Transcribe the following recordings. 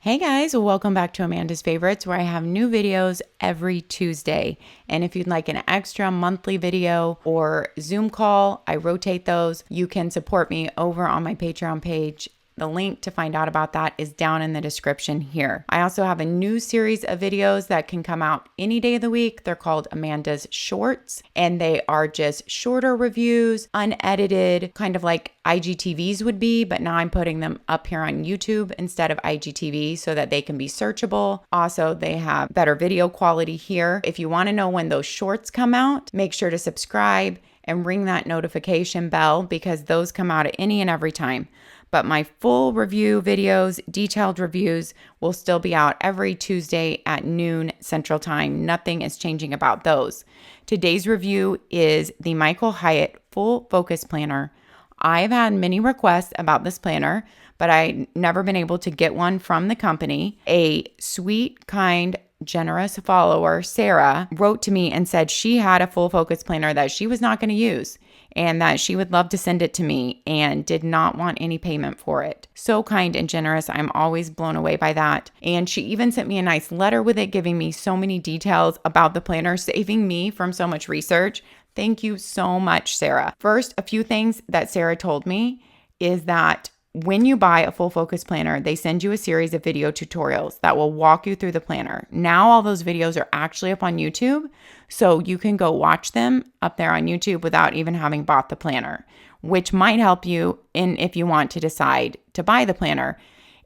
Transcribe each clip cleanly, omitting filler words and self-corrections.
Hey guys, welcome back to Amanda's Favorites, where I have new videos every Tuesday. And if you'd like an extra monthly video or Zoom call, I rotate those. You can support me over on my Patreon page. The link to find out about that is down in the description here. I also have a new series of videos that can come out any day of the week. They're called Amanda's Shorts, and they are just shorter reviews, unedited, kind of like IGTVs would be, but now I'm putting them up here on YouTube instead of IGTV so that they can be searchable. Also, they have better video quality here. If you want to know when those shorts come out, make sure to subscribe and ring that notification bell because those come out at any and every time. But my full review videos, detailed reviews, will still be out every Tuesday at noon Central Time. Nothing is changing about those. Today's review is the Megan Hyatt Full Focus Planner. I've had many requests about this planner, but I've never been able to get one from the company. A sweet, kind, generous follower, Sarah, wrote to me and said she had a full focus planner that she was not going to use and that she would love to send it to me and did not want any payment for it. So kind and generous. I'm always blown away by that. And she even sent me a nice letter with it, giving me so many details about the planner, saving me from so much research. Thank you so much, Sarah. First, a few things that Sarah told me is that when you buy a full focus planner, they send you a series of video tutorials that will walk you through the planner. Now all those videos are actually up on YouTube, so you can go watch them up there on YouTube without even having bought the planner, which might help you if you want to decide to buy the planner.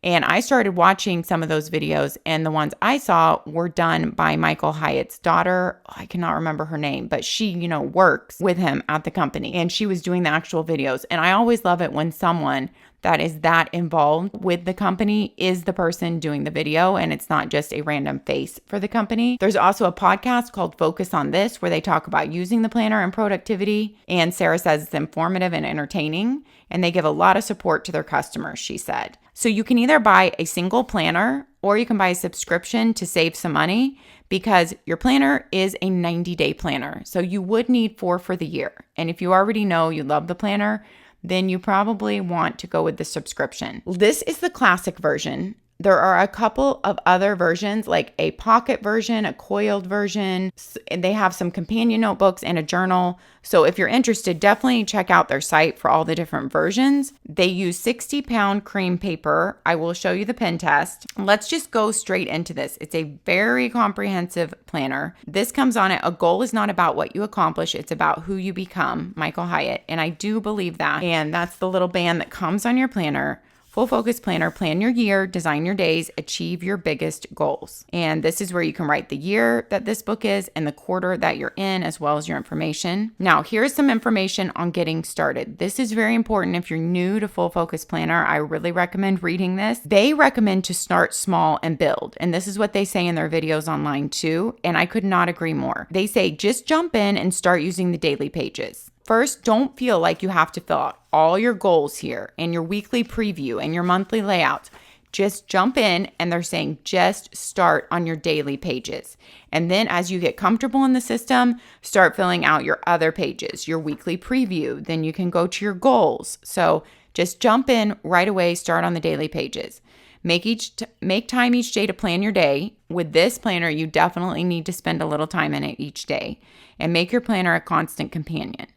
And I started watching some of those videos, and the ones I saw were done by Megan Hyatt's daughter. I cannot remember her name, but she, works with him at the company, and she was doing the actual videos. And I always love it when someone that is that involved with the company is the person doing the video, and it's not just a random face for the company. There's also a podcast called Focus on This, where they talk about using the planner and productivity. And Sarah says it's informative and entertaining, and they give a lot of support to their customers, she said. So you can either buy a single planner or you can buy a subscription to save some money, because your planner is a 90-day planner. So you would need 4 for the year. And if you already know you love the planner, then you probably want to go with the subscription. This is the classic version. There are a couple of other versions, like a pocket version, a coiled version, and they have some companion notebooks and a journal. So if you're interested, definitely check out their site for all the different versions. They use 60-pound cream paper. I will show you the pen test. Let's just go straight into this. It's a very comprehensive planner. This comes on it. A goal is not about what you accomplish. It's about who you become, Megan Hyatt. And I do believe that. And that's the little band that comes on your planner. Full Focus Planner, plan your year, design your days, achieve your biggest goals. And this is where you can write the year that this book is and the quarter that you're in, as well as your information. Now, here's some information on getting started. This is very important if you're new to Full Focus Planner. I really recommend reading this. They recommend to start small and build. And this is what they say in their videos online too. And I could not agree more. They say just jump in and start using the daily pages. First, don't feel like you have to fill out all your goals here and your weekly preview and your monthly layout. Just jump in, and they're saying just start on your daily pages. And then as you get comfortable in the system, start filling out your other pages, your weekly preview. Then you can go to your goals. So just jump in right away, start on the daily pages. Make time each day to plan your day. With this planner, you definitely need to spend a little time in it each day, and make your planner a constant companion.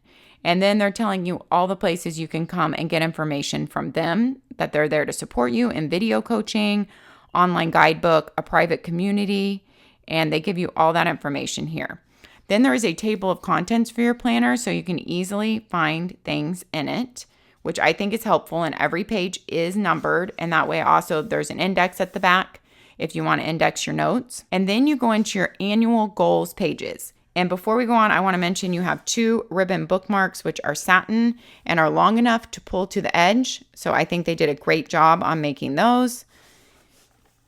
And then they're telling you all the places you can come and get information from them, that they're there to support you in video coaching, online guidebook, a private community, and they give you all that information here. Then there is a table of contents for your planner, so you can easily find things in it, which I think is helpful, and every page is numbered. And that way also there's an index at the back if you want to index your notes. And then you go into your annual goals pages. And before we go on, I want to mention you have 2 ribbon bookmarks, which are satin and are long enough to pull to the edge. So I think they did a great job on making those.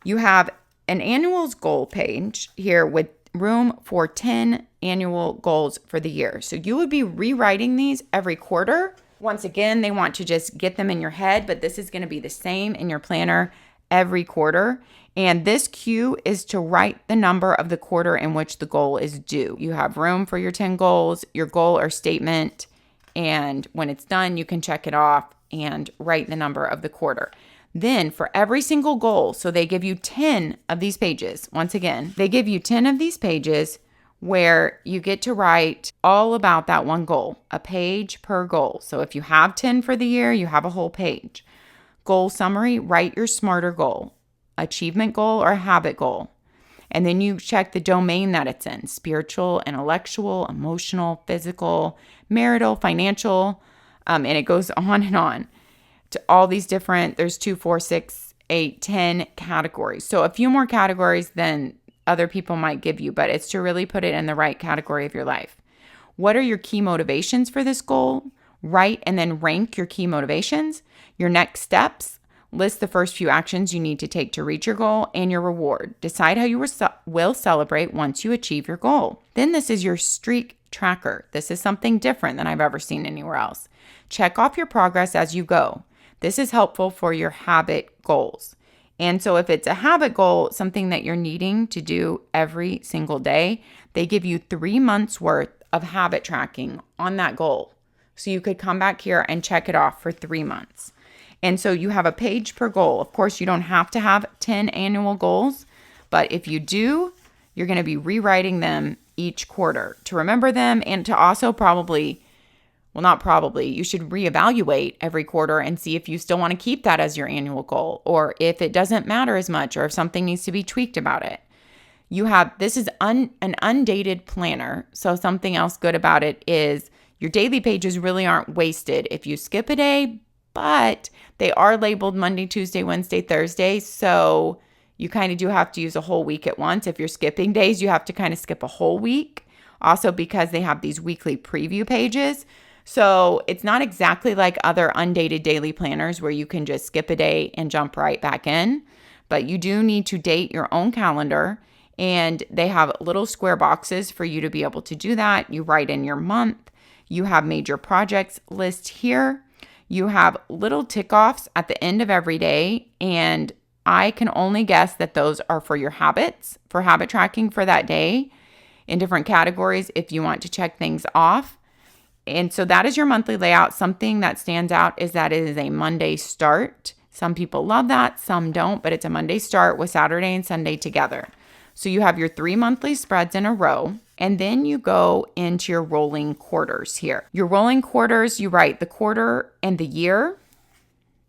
You have an annuals goal page here with room for 10 annual goals for the year. So you would be rewriting these every quarter. Once again, they want to just get them in your head, but this is going to be the same in your planner every quarter. And this cue is to write the number of the quarter in which the goal is due. You have room for your 10 goals, your goal or statement, and when it's done, you can check it off and write the number of the quarter. Then for every single goal, so they give you 10 of these pages. Once again, they give you 10 of these pages where you get to write all about that one goal, a page per goal. So if you have 10 for the year, you have a whole page. Goal summary, write your smarter goal, achievement goal or habit goal. And then you check the domain that it's in: spiritual, intellectual, emotional, physical, marital, financial, and it goes on and on to all these different, there's 2, 4, 6, 8, 10 categories. So a few more categories than other people might give you, but it's to really put it in the right category of your life. What are your key motivations for this goal? Write and then rank your key motivations, your next steps. List the first few actions you need to take to reach your goal, and your reward. Decide how you will celebrate once you achieve your goal. Then this is your streak tracker. This is something different than I've ever seen anywhere else. Check off your progress as you go. This is helpful for your habit goals. And so if it's a habit goal, something that you're needing to do every single day, they give you 3 months worth of habit tracking on that goal. So you could come back here and check it off for 3 months. And so you have a page per goal. Of course, you don't have to have 10 annual goals, but if you do, you're going to be rewriting them each quarter to remember them, and to also you should reevaluate every quarter and see if you still want to keep that as your annual goal, or if it doesn't matter as much, or if something needs to be tweaked about it. This is an undated planner. So something else good about it is your daily pages really aren't wasted if you skip a day, but they are labeled Monday, Tuesday, Wednesday, Thursday. So you kind of do have to use a whole week at once. If you're skipping days, you have to kind of skip a whole week. Also, because they have these weekly preview pages. So it's not exactly like other undated daily planners where you can just skip a day and jump right back in. But you do need to date your own calendar. And they have little square boxes for you to be able to do that. You write in your month. You have major projects list here. You have little tick-offs at the end of every day, and I can only guess that those are for your habits, for habit tracking for that day in different categories if you want to check things off. And so that is your monthly layout. Something that stands out is that it is a Monday start. Some people love that, some don't, but it's a Monday start with Saturday and Sunday together. So you have your 3 monthly spreads in a row, and then you go into your rolling quarters here. Your rolling quarters, you write the quarter and the year.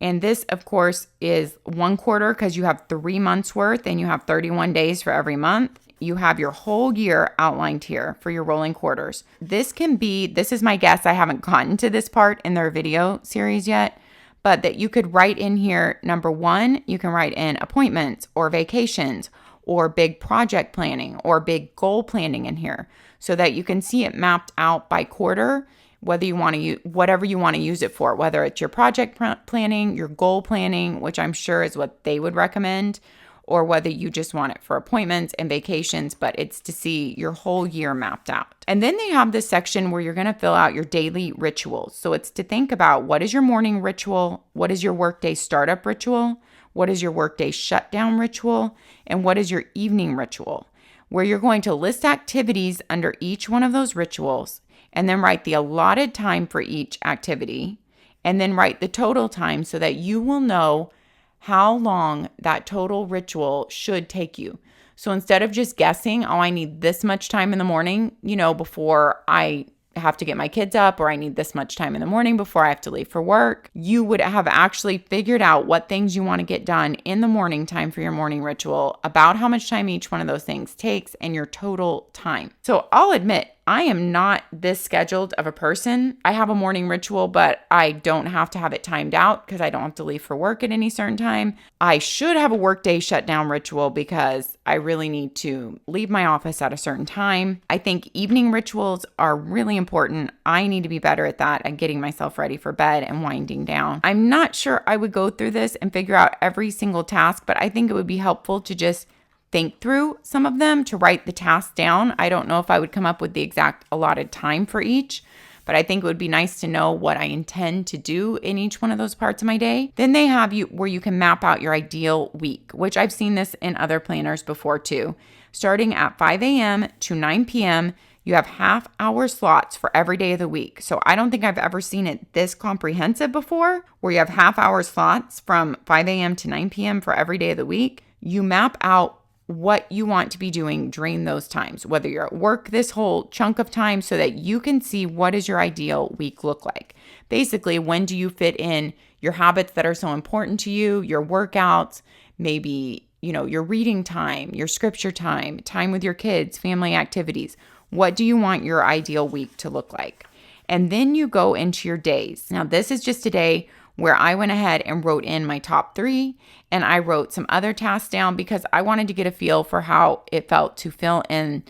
And this, of course, is 1 quarter because you have 3 months worth and you have 31 days for every month. You have your whole year outlined here for your rolling quarters. This is my guess. I haven't gotten to this part in their video series yet, but that you could write in here, number 1, you can write in appointments or vacations or big project planning or big goal planning in here so that you can see it mapped out by quarter, whether you want to use whatever you want to use it for, whether it's your project planning, your goal planning, which I'm sure is what they would recommend, or whether you just want it for appointments and vacations, but it's to see your whole year mapped out. And then they have this section where you're going to fill out your daily rituals. So it's to think about, what is your morning ritual? What is your workday startup ritual? What is your workday shutdown ritual? And what is your evening ritual? Where you're going to list activities under each one of those rituals, and then write the allotted time for each activity, and then write the total time so that you will know how long that total ritual should take you. So instead of just guessing, I need this much time in the morning, before I have to get my kids up, or I need this much time in the morning before I have to leave for work, you would have actually figured out what things you want to get done in the morning time for your morning ritual, about how much time each one of those things takes, and your total time. So I'll admit, I am not this scheduled of a person. I have a morning ritual, but I don't have to have it timed out because I don't have to leave for work at any certain time. I should have a workday shutdown ritual because I really need to leave my office at a certain time. I think evening rituals are really important. I need to be better at that, at getting myself ready for bed and winding down. I'm not sure I would go through this and figure out every single task, but I think it would be helpful to just think through some of them, to write the tasks down. I don't know if I would come up with the exact allotted time for each, but I think it would be nice to know what I intend to do in each one of those parts of my day. Then they have you where you can map out your ideal week, which I've seen this in other planners before too. Starting at 5 a.m. to 9 p.m., You have half-hour slots for every day of the week. So I don't think I've ever seen it this comprehensive before, where you have half-hour slots from 5 a.m. to 9 p.m. for every day of the week. You map out what you want to be doing during those times, whether you're at work this whole chunk of time, so that you can see what does your ideal week look like. Basically, when do you fit in your habits that are so important to you, your workouts, maybe, your reading time, your scripture time, time with your kids, family activities. What do you want your ideal week to look like? And then you go into your days. Now, this is just a day where I went ahead and wrote in my top 3, and I wrote some other tasks down because I wanted to get a feel for how it felt to fill in,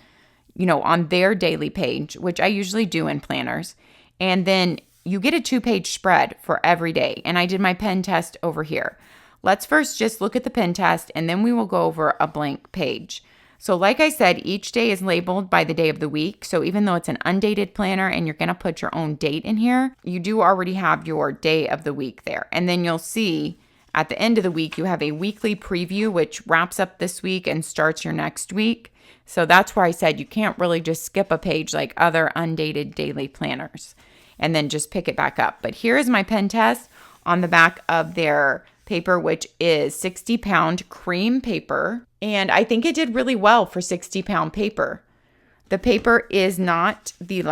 on their daily page, which I usually do in planners. And then you get a 2-page spread for every day. And I did my pen test over here. Let's first just look at the pen test, and then we will go over a blank page. So like I said, each day is labeled by the day of the week. So even though it's an undated planner and you're going to put your own date in here, you do already have your day of the week there. And then you'll see at the end of the week, you have a weekly preview, which wraps up this week and starts your next week. So that's where I said you can't really just skip a page like other undated daily planners and then just pick it back up. But here is my pen test on the back of their paper, which is 60-pound cream paper. And I think it did really well for 60-pound paper. The paper is not the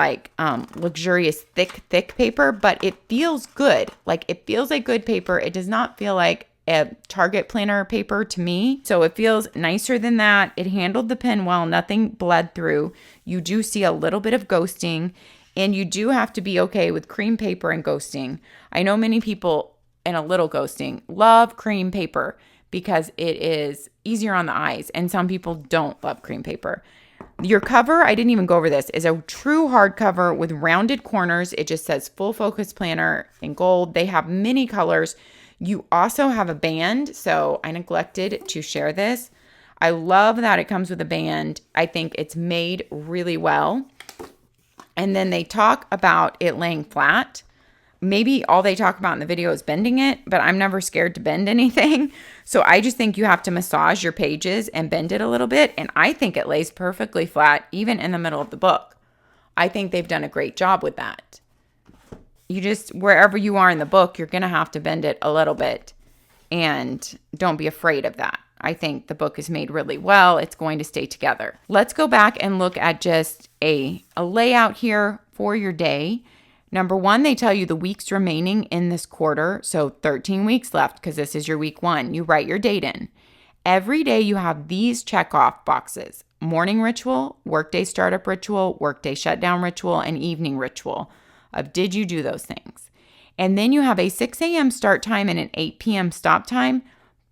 luxurious thick paper, but it feels good. Like, it feels like good paper. It does not feel like a Target planner paper to me. So it feels nicer than that. It handled the pen well. Nothing bled through. You do see a little bit of ghosting, and you do have to be okay with cream paper and ghosting. I know many people, and a little ghosting, love cream paper because it is easier on the eyes, and some people don't love cream paper. Your cover, I didn't even go over this, is a true hardcover with rounded corners. It just says Full Focus Planner in gold. They have many colors. You also have a band, so I neglected to share this. I love that it comes with a band. I think it's made really well. And then they talk about it laying flat. Maybe all they talk about in the video is bending it, but I'm never scared to bend anything. So I just think you have to massage your pages and bend it a little bit. And I think it lays perfectly flat, even in the middle of the book. I think they've done a great job with that. You just, wherever you are in the book, you're going to have to bend it a little bit. And don't be afraid of that. I think the book is made really well. It's going to stay together. Let's go back and look at just a layout here for your day. Number 1, they tell you the weeks remaining in this quarter. So 13 weeks left because this is your week 1. You write your date in. Every day you have these check-off boxes: morning ritual, workday startup ritual, workday shutdown ritual, and evening ritual of did you do those things. And then you have a 6 a.m. start time and an 8 p.m. stop time.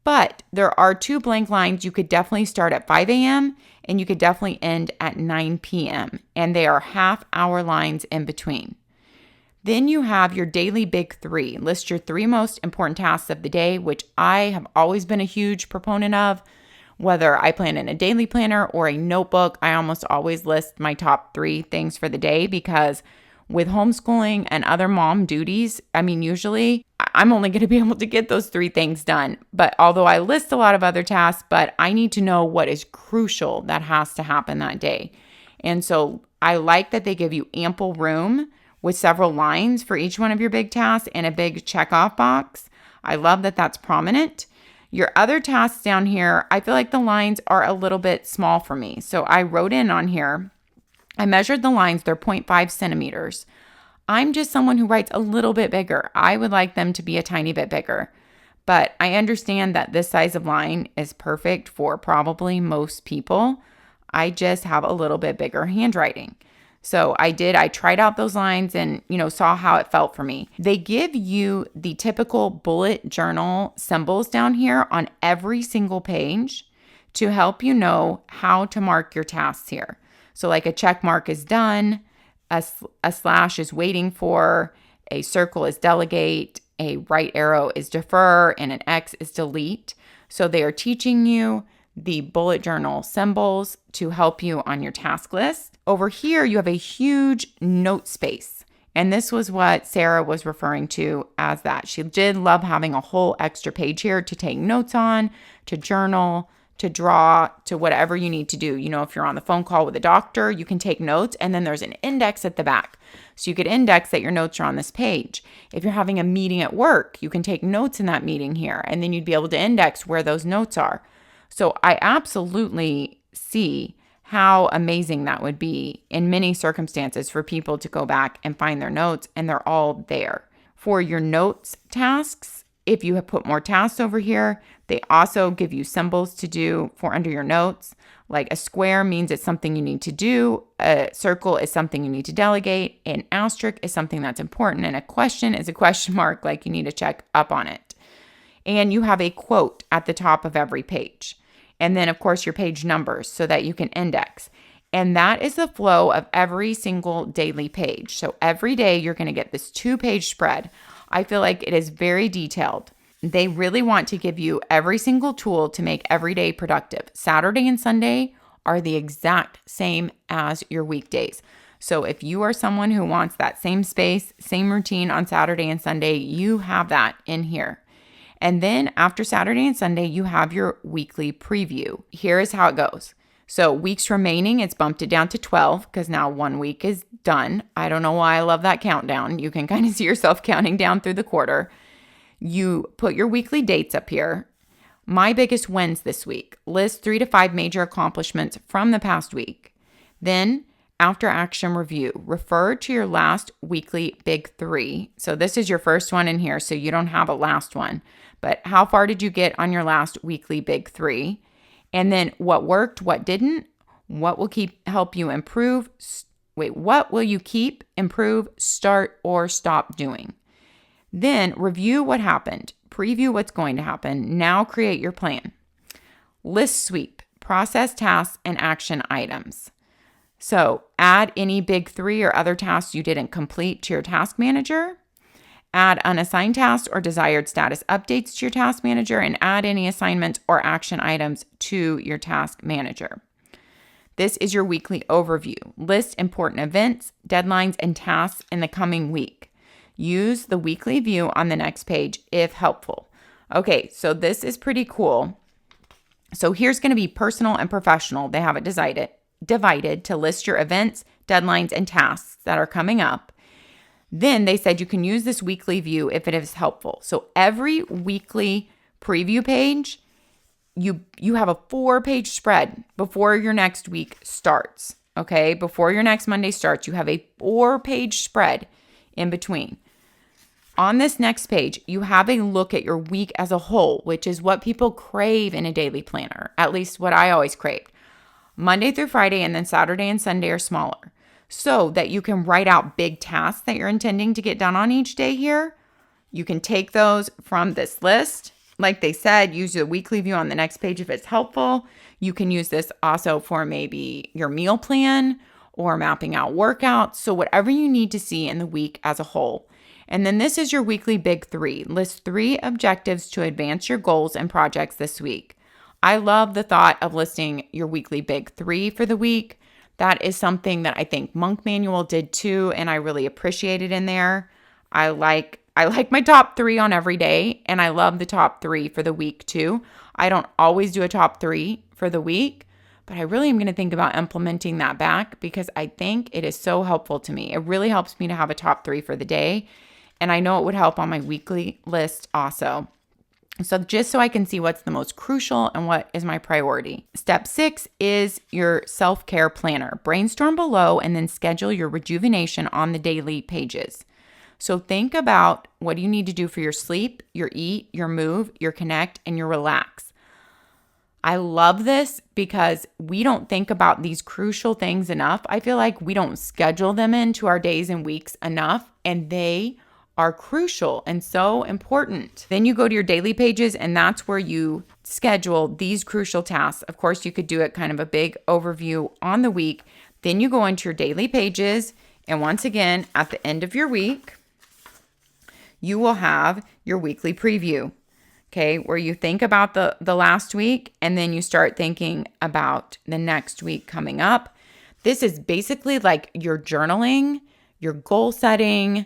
But there are 2 blank lines. You could definitely start at 5 a.m. and you could definitely end at 9 p.m. And they are half-hour lines in between. Then you have your daily big 3. List your 3 most important tasks of the day, which I have always been a huge proponent of. Whether I plan in a daily planner or a notebook, I almost always list my top 3 things for the day because with homeschooling and other mom duties, usually I'm only going to be able to get those 3 things done. But although I list a lot of other tasks, but I need to know what is crucial that has to happen that day. And so I like that they give you ample room with several lines for each one of your big tasks and a big check-off box. I love that that's prominent. Your other tasks down here, I feel like the lines are a little bit small for me. So I wrote in on here, I measured the lines, they're 0.5 centimeters. I'm just someone who writes a little bit bigger. I would like them to be a tiny bit bigger. But I understand that this size of line is perfect for probably most people. I just have a little bit bigger handwriting. So I tried out those lines and, saw how it felt for me. They give you the typical bullet journal symbols down here on every single page to help you know how to mark your tasks here. So like a check mark is done, a slash is waiting for, a circle is delegate, a right arrow is defer, and an X is delete. So they are teaching you the bullet journal symbols to help you on your task list. Over here, you have a huge note space. And this was what Sarah was referring to as that. She did love having a whole extra page here to take notes on, to journal, to draw, to whatever you need to do. You know, if you're on the phone call with a doctor, you can take notes, and then there's an index at the back. So you could index that your notes are on this page. If you're having a meeting at work, you can take notes in that meeting here, and then you'd be able to index where those notes are. So I absolutely see how amazing that would be in many circumstances for people to go back and find their notes, and they're all there. For your notes tasks, if you have put more tasks over here, they also give you symbols to do for under your notes. Like a square means it's something you need to do. A circle is something you need to delegate. An asterisk is something that's important. And a question is a question mark, like you need to check up on it. And you have a quote at the top of every page. And then, of course, your page numbers so that you can index. And that is the flow of every single daily page. So every day you're going to get this 2-page spread. I feel like it is very detailed. They really want to give you every single tool to make every day productive. Saturday and Sunday are the exact same as your weekdays. So if you are someone who wants that same space, same routine on Saturday and Sunday, you have that in here. And then after Saturday and Sunday, you have your weekly preview. Here is how it goes. So weeks remaining, it's bumped it down to 12 because now 1 week is done. I don't know why I love that countdown. You can kind of see yourself counting down through the quarter. You put your weekly dates up here. My biggest wins this week. List 3 to 5 major accomplishments from the past week. Then after action review, refer to your last weekly big 3. So this is your first one in here, so you don't have a last one. But how far did you get on your last weekly big 3? And then what worked, what didn't, what will help you improve? What will you keep, improve, start, or stop doing? Then review what happened, preview what's going to happen. Now create your plan. List sweep, process tasks and action items. So add any big 3 or other tasks you didn't complete to your task manager. Add unassigned tasks or desired status updates to your task manager, and add any assignments or action items to your task manager. This is your weekly overview. List important events, deadlines, and tasks in the coming week. Use the weekly view on the next page if helpful. Okay, so this is pretty cool. So here's going to be personal and professional. They have it divided to list your events, deadlines, and tasks that are coming up. Then they said you can use this weekly view if it is helpful. So every weekly preview page, you have a 4-page spread before your next week starts. Okay, before your next Monday starts, you have a 4-page spread in between. On this next page, you have a look at your week as a whole, which is what people crave in a daily planner, at least what I always craved. Monday through Friday, and then Saturday and Sunday are smaller, so that you can write out big tasks that you're intending to get done on each day here. You can take those from this list. Like they said, use the weekly view on the next page if it's helpful. You can use this also for maybe your meal plan or mapping out workouts. So whatever you need to see in the week as a whole. And then this is your weekly big 3. List 3 objectives to advance your goals and projects this week. I love the thought of listing your weekly big 3 for the week. That is something that I think Monk Manual did too, and I really appreciate it in there. I like my top 3 on every day, and I love the top 3 for the week too. I don't always do a top 3 for the week, but I really am going to think about implementing that back because I think it is so helpful to me. It really helps me to have a top 3 for the day, and I know it would help on my weekly list also. So just so I can see what's the most crucial and what is my priority. Step 6 is your self-care planner. Brainstorm below and then schedule your rejuvenation on the daily pages. So think about what do you need to do for your sleep, your eat, your move, your connect, and your relax. I love this because we don't think about these crucial things enough. I feel like we don't schedule them into our days and weeks enough, and they are crucial and so important. Then you go to your daily pages, and that's where you schedule these crucial tasks. Of course, you could do it kind of a big overview on the week. Then you go into your daily pages, and once again, at the end of your week, you will have your weekly preview, okay, where you think about the last week, and then you start thinking about the next week coming up. This is basically like your journaling, your goal setting,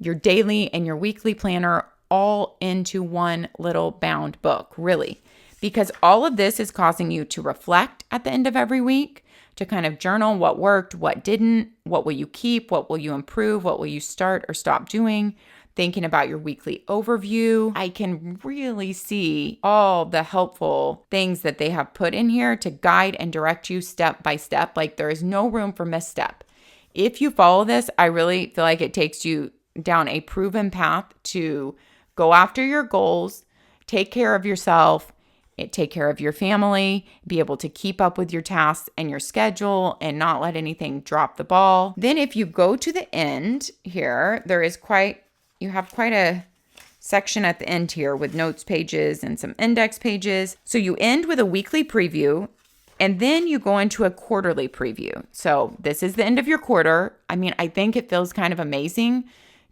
your daily and your weekly planner all into one little bound book, really, because all of this is causing you to reflect at the end of every week, to kind of journal what worked, what didn't, what will you keep, what will you improve, what will you start or stop doing, thinking about your weekly overview. I can really see all the helpful things that they have put in here to guide and direct you step by step. Like, there is no room for misstep. If you follow this, I really feel like it takes you down a proven path to go after your goals, take care of yourself, take care of your family, be able to keep up with your tasks and your schedule and not let anything drop the ball. Then if you go to the end here, you have quite a section at the end here with notes pages and some index pages. So you end with a weekly preview, and then you go into a quarterly preview. So this is the end of your quarter. I mean, I think it feels kind of amazing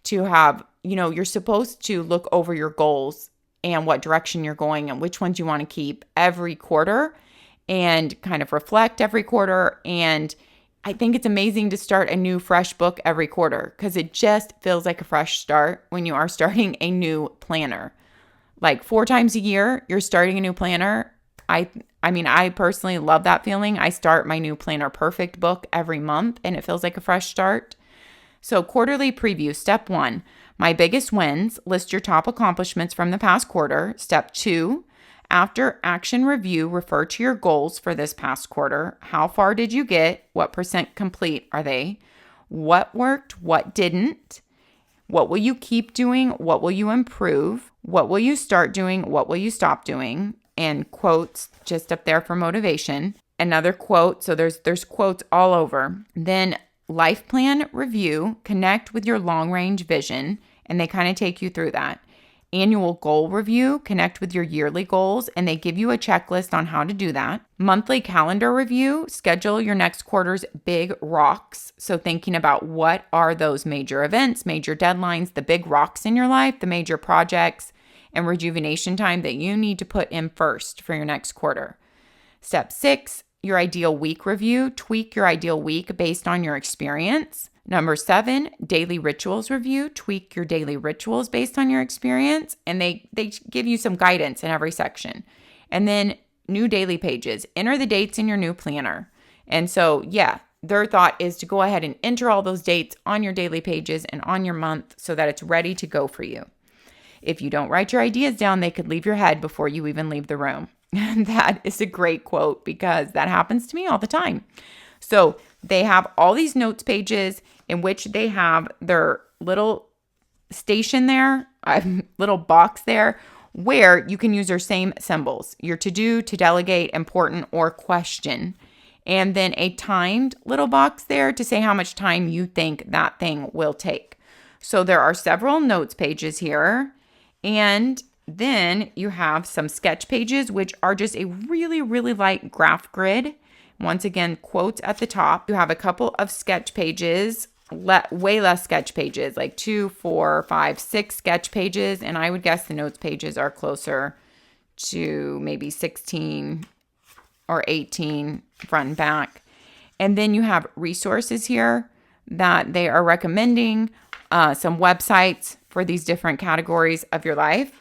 to have, you're supposed to look over your goals and what direction you're going and which ones you want to keep every quarter and kind of reflect every quarter. And I think it's amazing to start a new fresh book every quarter because it just feels like a fresh start when you are starting a new planner. Like 4 times a year, you're starting a new planner. I mean, I personally love that feeling. I start my new Planner Perfect book every month and it feels like a fresh start. So quarterly preview, step 1, my biggest wins, list your top accomplishments from the past quarter. Step 2, after action review, refer to your goals for this past quarter. How far did you get? What % complete are they? What worked? What didn't? What will you keep doing? What will you improve? What will you start doing? What will you stop doing? And quotes just up there for motivation. Another quote. So there's quotes all over. Then life plan review, connect with your long range vision. And they kind of take you through that. Annual goal review, connect with your yearly goals, and they give you a checklist on how to do that. Monthly calendar review, schedule your next quarter's big rocks. So thinking about what are those major events, major deadlines, the big rocks in your life, the major projects and rejuvenation time that you need to put in first for your next quarter. Step 6, your ideal week review, tweak your ideal week based on your experience. Number 7, daily rituals review, tweak your daily rituals based on your experience. And they give you some guidance in every section. And then new daily pages, enter the dates in your new planner. And so, their thought is to go ahead and enter all those dates on your daily pages and on your month so that it's ready to go for you. If you don't write your ideas down, they could leave your head before you even leave the room. And that is a great quote because that happens to me all the time. So they have all these notes pages in which they have their little station there, little box there, where you can use their same symbols, your to do, to delegate, important, or question. And then a timed little box there to say how much time you think that thing will take. So there are several notes pages here. And then you have some sketch pages, which are just a really, really light graph grid. Once again, quotes at the top. You have a couple of sketch pages, way less sketch pages, like 2, 4, 5, 6 sketch pages. And I would guess the notes pages are closer to maybe 16 or 18 front and back. And then you have resources here that they are recommending, some websites for these different categories of your life.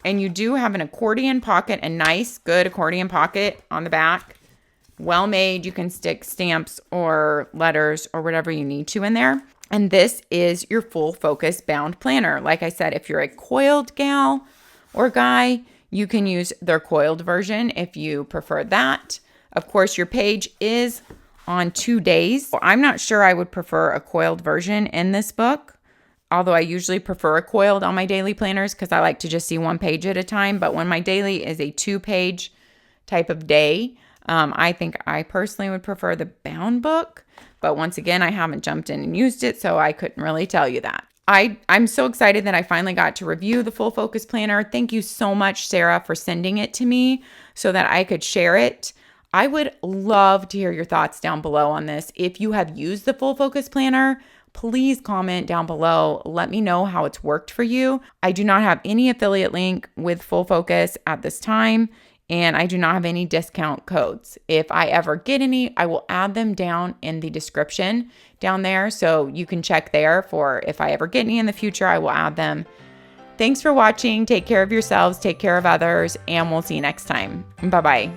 And you do have an accordion pocket, a nice, good accordion pocket on the back. Well made. You can stick stamps or letters or whatever you need to in there. And this is your full focus bound planner. Like I said, if you're a coiled gal or guy, you can use their coiled version if you prefer that. Of course, your page is on 2 days. I'm not sure I would prefer a coiled version in this book, although I usually prefer a coiled on my daily planners because I like to just see 1 page at a time. But when my daily is a 2-page type of day, I think I personally would prefer the bound book. But once again, I haven't jumped in and used it, so I couldn't really tell you that. I'm so excited that I finally got to review the Full Focus Planner. Thank you so much, Sarah, for sending it to me so that I could share it. I would love to hear your thoughts down below on this. If you have used the Full Focus Planner, please comment down below. Let me know how it's worked for you. I do not have any affiliate link with Full Focus at this time, and I do not have any discount codes. If I ever get any, I will add them down in the description down there. So you can check there for if I ever get any in the future, I will add them. Thanks for watching. Take care of yourselves, take care of others, and we'll see you next time. Bye-bye.